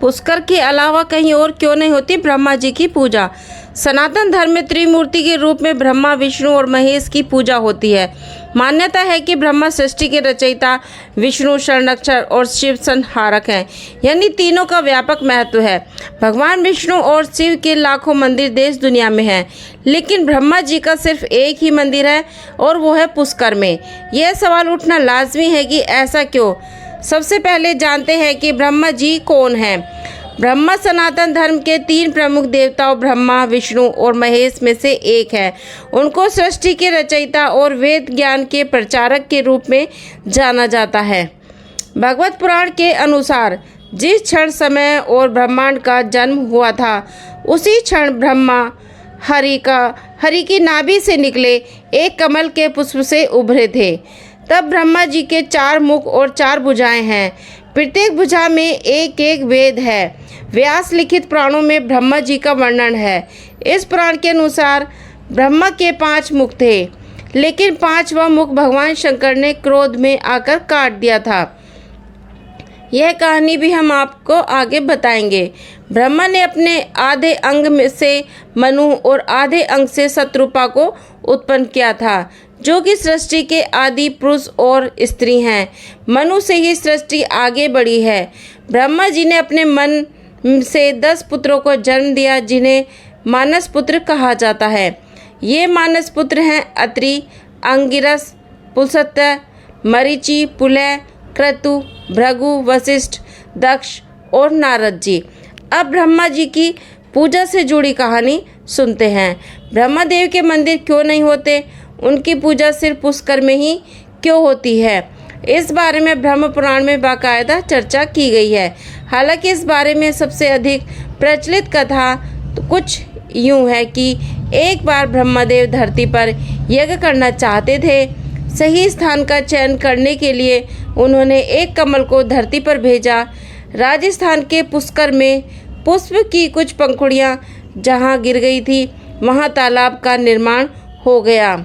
पुष्कर के अलावा कहीं और क्यों नहीं होती ब्रह्मा जी की पूजा। सनातन धर्म में त्रिमूर्ति के रूप में ब्रह्मा, विष्णु और महेश की पूजा होती है। मान्यता है कि ब्रह्मा सृष्टि के रचयिता, विष्णु संरक्षक और शिव संहारक हैं, यानी तीनों का व्यापक महत्व है। भगवान विष्णु और शिव के लाखों मंदिर देश दुनिया में हैं, लेकिन ब्रह्मा जी का सिर्फ एक ही मंदिर है और वो है पुष्कर में। यह सवाल उठना लाजमी है कि ऐसा क्यों। सबसे पहले जानते हैं कि ब्रह्मा जी कौन हैं। ब्रह्मा सनातन धर्म के 3 प्रमुख देवताओं ब्रह्मा, विष्णु और महेश में से एक है। उनको सृष्टि के रचयिता और वेद ज्ञान के प्रचारक के रूप में जाना जाता है। भगवत पुराण के अनुसार जिस क्षण समय और ब्रह्मांड का जन्म हुआ था, उसी क्षण ब्रह्मा हरि की नाभि से निकले एक कमल के पुष्प से उभरे थे। तब ब्रह्मा जी के 4 मुख और 4 भुजाएं हैं। प्रत्येक भुजा में एक एक वेद है। व्यास लिखित पुराणों में ब्रह्मा जी का वर्णन है। इस पुराण के अनुसार ब्रह्मा के 5 मुख थे, लेकिन 5वां मुख भगवान शंकर ने क्रोध में आकर काट दिया था। यह कहानी भी हम आपको आगे बताएंगे। ब्रह्मा ने अपने आधे अंग में से मनु और आधे अंग से शत्रुपा को उत्पन्न किया था, जो कि सृष्टि के आदि पुरुष और स्त्री हैं। मनु से ही सृष्टि आगे बढ़ी है। ब्रह्मा जी ने अपने मन से 10 पुत्रों को जन्म दिया, जिन्हें मानस पुत्र कहा जाता है। ये मानस पुत्र हैं अत्रि, अंगिरस, पुलस्त्य, मरीचि, पुलह, क्रतु, भृगु, वशिष्ठ, दक्ष और नारद जी। अब ब्रह्मा जी की पूजा से जुड़ी कहानी सुनते हैं। ब्रह्मा देव के मंदिर क्यों नहीं होते? उनकी पूजा सिर्फ पुष्कर में ही क्यों होती है? इस बारे में ब्रह्म पुराण में बाकायदा चर्चा की गई है। हालांकि इस बारे में सबसे अधिक प्रचलित कथा तो कुछ यूँ है कि एक बार ब्रह्मदेव धरती पर यज्ञ करना चाहते थे। सही स्थान का चयन करने के लिए उन्होंने एक कमल को धरती पर भेजा। राजस्थान के पुष्कर में पुष्प की कुछ पंखुड़ियाँ जहाँ गिर गई थी, वहाँ तालाब का निर्माण हो गया।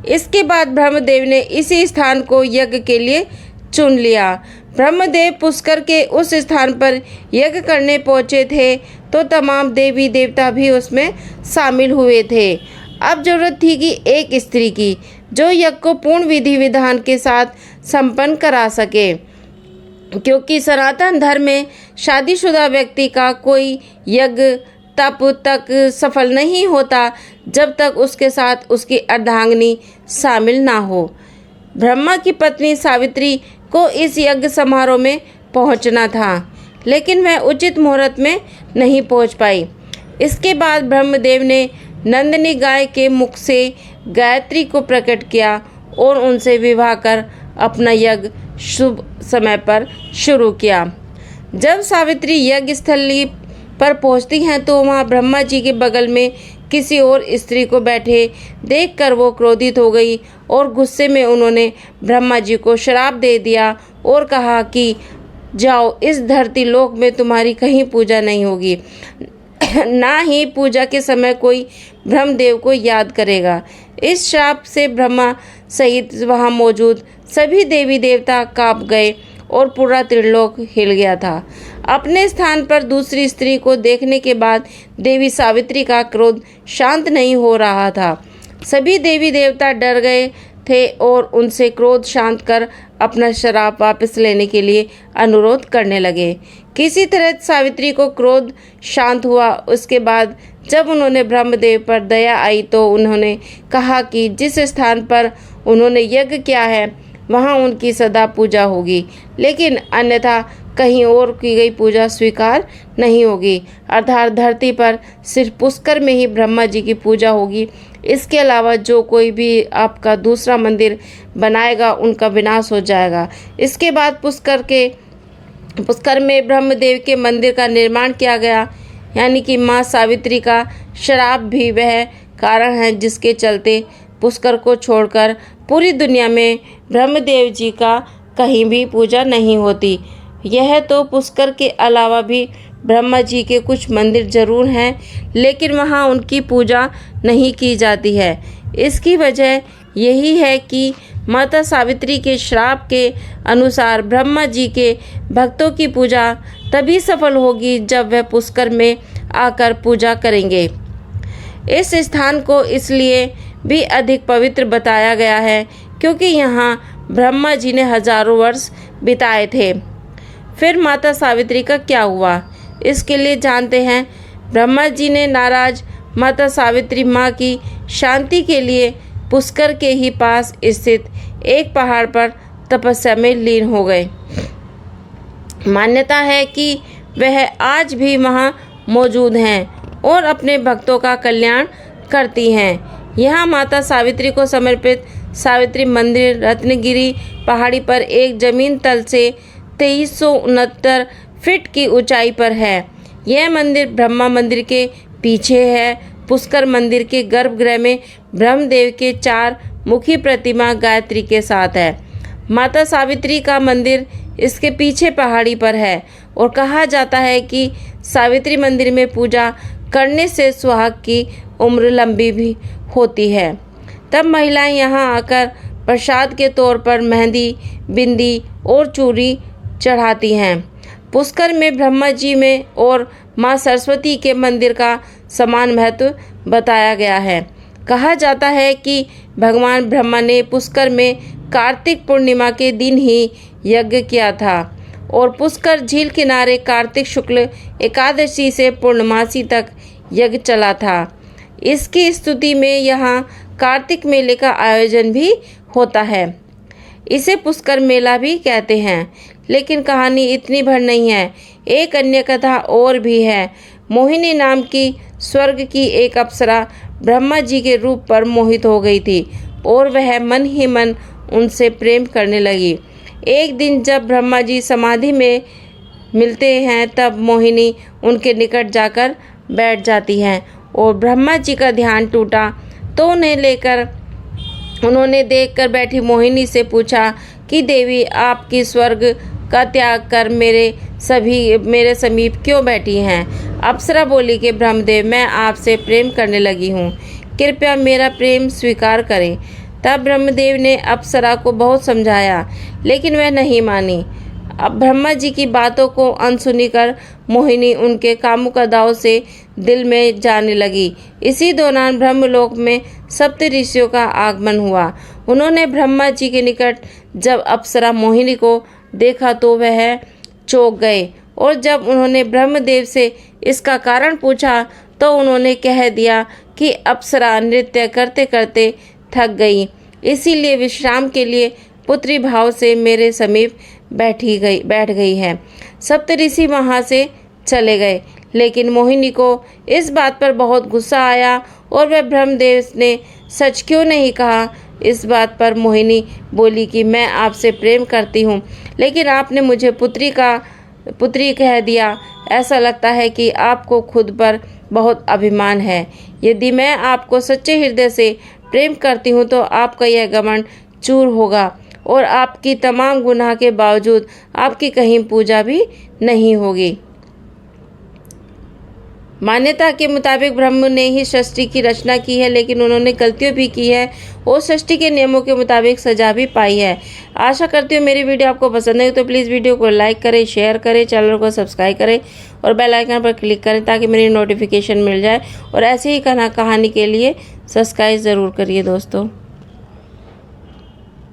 इसके बाद ब्रह्मदेव ने इसी स्थान को यज्ञ के लिए चुन लिया। ब्रह्मदेव पुष्कर के उस स्थान पर यज्ञ करने पहुँचे थे तो तमाम देवी देवता भी उसमें शामिल हुए थे। अब जरूरत थी कि एक स्त्री की जो यज्ञ को पूर्ण विधि विधान के साथ संपन्न करा सके, क्योंकि सनातन धर्म में शादीशुदा व्यक्ति का कोई यज्ञ तब तक सफल नहीं होता जब तक उसके साथ उसकी अर्धांगिनी शामिल ना हो। ब्रह्मा की पत्नी सावित्री को इस यज्ञ समारोह में पहुंचना था, लेकिन वह उचित मुहूर्त में नहीं पहुंच पाई। इसके बाद ब्रह्मदेव ने नंदिनी गाय के मुख से गायत्री को प्रकट किया और उनसे विवाह कर अपना यज्ञ शुभ समय पर शुरू किया। जब सावित्री यज्ञ स्थली पर पहुंचती हैं तो वहां ब्रह्मा जी के बगल में किसी और स्त्री को बैठे देखकर वो क्रोधित हो गई और गुस्से में उन्होंने ब्रह्मा जी को श्राप दे दिया और कहा कि जाओ, इस धरती लोक में तुम्हारी कहीं पूजा नहीं होगी, ना ही पूजा के समय कोई ब्रह्मदेव को याद करेगा। इस श्राप से ब्रह्मा सहित वहाँ मौजूद सभी देवी देवता कांप गए और पूरा त्रिलोक हिल गया था। अपने स्थान पर दूसरी स्त्री को देखने के बाद देवी सावित्री का क्रोध शांत नहीं हो रहा था। सभी देवी देवता डर गए थे और उनसे क्रोध शांत कर अपना श्राप वापस लेने के लिए अनुरोध करने लगे। किसी तरह सावित्री को क्रोध शांत हुआ। उसके बाद जब उन्होंने ब्रह्मदेव पर दया आई तो उन्होंने कहा कि जिस स्थान पर उन्होंने यज्ञ किया है वहाँ उनकी सदा पूजा होगी, लेकिन अन्यथा कहीं और की गई पूजा स्वीकार नहीं होगी। अर्थात धरती पर सिर्फ पुष्कर में ही ब्रह्मा जी की पूजा होगी। इसके अलावा जो कोई भी आपका दूसरा मंदिर बनाएगा उनका विनाश हो जाएगा। इसके बाद पुष्कर में ब्रह्मदेव के मंदिर का निर्माण किया गया, यानी कि माँ सावित्री का श्राप भी वह कारण है जिसके चलते पुष्कर को छोड़कर पूरी दुनिया में ब्रह्मदेव जी का कहीं भी पूजा नहीं होती। यह तो पुष्कर के अलावा भी ब्रह्मा जी के कुछ मंदिर जरूर हैं, लेकिन वहाँ उनकी पूजा नहीं की जाती है। इसकी वजह यही है कि माता सावित्री के श्राप के अनुसार ब्रह्मा जी के भक्तों की पूजा तभी सफल होगी जब वह पुष्कर में आकर पूजा करेंगे। इस स्थान को इसलिए भी अधिक पवित्र बताया गया है क्योंकि यहाँ ब्रह्मा जी ने हजारों वर्ष बिताए थे। फिर माता सावित्री का क्या हुआ, इसके लिए जानते हैं। ब्रह्मा जी ने नाराज माता सावित्री माँ की शांति के लिए पुष्कर के ही पास स्थित एक पहाड़ पर तपस्या में लीन हो गए। मान्यता है कि वह आज भी वहाँ मौजूद हैं और अपने भक्तों का कल्याण करती हैं। यहाँ माता सावित्री को समर्पित सावित्री मंदिर रत्नगिरी पहाड़ी पर एक जमीन तल से 2369 फीट की ऊंचाई पर है। यह मंदिर ब्रह्मा मंदिर के पीछे है। पुष्कर मंदिर के गर्भगृह में ब्रह्मदेव के 4 मुखी प्रतिमा गायत्री के साथ है। माता सावित्री का मंदिर इसके पीछे पहाड़ी पर है और कहा जाता है कि सावित्री मंदिर में पूजा करने से सुहाग की उम्र लंबी भी होती है। तब महिलाएं यहां आकर प्रसाद के तौर पर मेहंदी, बिंदी और चूड़ी चढ़ाती हैं। पुष्कर में ब्रह्मा जी में और माँ सरस्वती के मंदिर का समान महत्व बताया गया है। कहा जाता है कि भगवान ब्रह्मा ने पुष्कर में कार्तिक पूर्णिमा के दिन ही यज्ञ किया था और पुष्कर झील किनारे कार्तिक शुक्ल एकादशी से पूर्णमासी तक यज्ञ चला था। इसकी स्तुति में यहाँ कार्तिक मेले का आयोजन भी होता है। इसे पुष्कर मेला भी कहते हैं। लेकिन कहानी इतनी भर नहीं है, एक अन्य कथा और भी है। मोहिनी नाम की स्वर्ग की एक अप्सरा ब्रह्मा जी के रूप पर मोहित हो गई थी और वह मन ही मन उनसे प्रेम करने लगी। एक दिन जब ब्रह्मा जी समाधि में मिलते हैं तब मोहिनी उनके निकट जाकर बैठ जाती हैं और ब्रह्मा जी का ध्यान टूटा तो उन्होंने देखकर बैठी मोहिनी से पूछा कि देवी आपकी स्वर्ग का त्याग कर मेरे समीप क्यों बैठी हैं। अप्सरा बोली कि ब्रह्मदेव मैं आपसे प्रेम करने लगी हूँ, कृपया मेरा प्रेम स्वीकार करें। तब ब्रह्मदेव ने अप्सरा को बहुत समझाया लेकिन वह नहीं मानी। अब ब्रह्मा जी की बातों को अनसुनी कर मोहिनी उनके कामुक अदाओं से दिल में जाने लगी। इसी दौरान ब्रह्मलोक में सप्त ऋषियों का आगमन हुआ। उन्होंने ब्रह्मा जी के निकट जब अप्सरा मोहिनी को देखा तो वह चौंक गए और जब उन्होंने ब्रह्मदेव से इसका कारण पूछा तो उन्होंने कह दिया कि अप्सरा नृत्य करते करते थक गई, इसीलिए विश्राम के लिए पुत्री भाव से मेरे समीप बैठ गई है। सप्तऋषि वहाँ से चले गए लेकिन मोहिनी को इस बात पर बहुत गुस्सा आया और वह ब्रह्मदेव ने सच क्यों नहीं कहा। इस बात पर मोहिनी बोली कि मैं आपसे प्रेम करती हूँ लेकिन आपने मुझे पुत्री कह दिया। ऐसा लगता है कि आपको खुद पर बहुत अभिमान है। यदि मैं आपको सच्चे हृदय से प्रेम करती हूँ तो आपका यह घमंड चूर होगा और आपकी तमाम गुनाह के बावजूद आपकी कहीं पूजा भी नहीं होगी। मान्यता के मुताबिक ब्रह्म ने ही सृष्टि की रचना की है लेकिन उन्होंने गलतियां भी की है और सृष्टि के नियमों के मुताबिक सजा भी पाई है। आशा करती हूँ मेरी वीडियो आपको पसंद आई तो प्लीज़ वीडियो को लाइक करें, शेयर करें, चैनल को सब्सक्राइब करें और बेल आइकन पर क्लिक करें ताकि मेरी नोटिफिकेशन मिल जाए। और ऐसे ही कहानी के लिए सब्सक्राइब ज़रूर करिए दोस्तों।